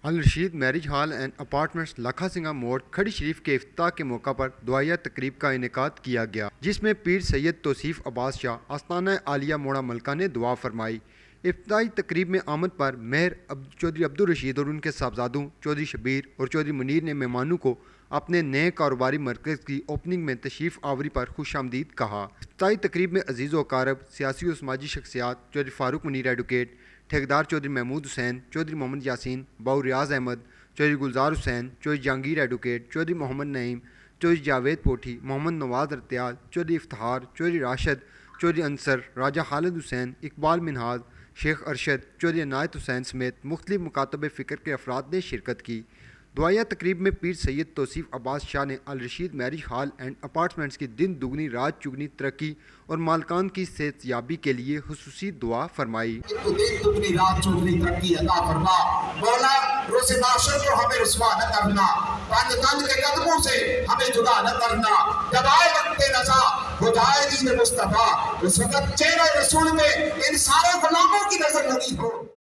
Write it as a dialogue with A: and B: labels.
A: Rashid marriage hall and apartments لکھا سنگھا موڑ کھڑی شریف کے افتتاح کے موقع پر دعائیہ تقریب کا انعقاد کیا گیا، جس میں پیر سید توصیف عباس شاہ آستانہ عالیہ موڑا ملکہ نے دعا فرمائی۔ افتتاحی تقریب میں آمد پر مہر چودھری عبدالرشید اور ان کے صاحبزادوں چودھری شبیر اور چودھری منیر نے مہمانوں کو اپنے نئے کاروباری مرکز کی اوپننگ میں تشریف آوری پر خوش آمدید کہا۔ افتتاحی تقریب میں عزیز و اقارب، سیاسی و سماجی شخصیات، چودھری فاروق منیر ایڈوکیٹ، ٹھیکیدار چودھری محمود حسین، چودھری محمد یاسین، باؤ ریاض احمد، چودھری گلزار حسین، چودھری جہانگیر ایڈوکیٹ، چودھری محمد نعیم، چودھری جاوید پوٹھی، محمد نواز رتیال، چودھری افتخار، چودھری راشد، چودھری انصر، راجہ خالد حسین، اقبال منہاج، شیخ ارشد، چودھری عنایت حسین سمیت مختلف مکاتب فکر کے افراد نے شرکت کی۔ دعائیہ تقریب میں پیر سید توصیف عباس شاہ نے الرشید میرج ہال اینڈ اپارٹمنٹس کی دن دگنی رات چگنی ترقی اور مالکان کی صحت یابی کے لیے خصوصی دعا فرمائی۔
B: دن دگنی رات چگنی ترقی عطا فرما مولا، روز محشر کو ہمیں رسوا نہ کرنا، تن کے قدموں سے ہمیں جدا نہ کرنا، جب آئے وقت رضا ہو جائے دین مصطفیٰ، اس وقت چہرہ رسول میں ان سارے غلاموں کی نظر لگی ہو۔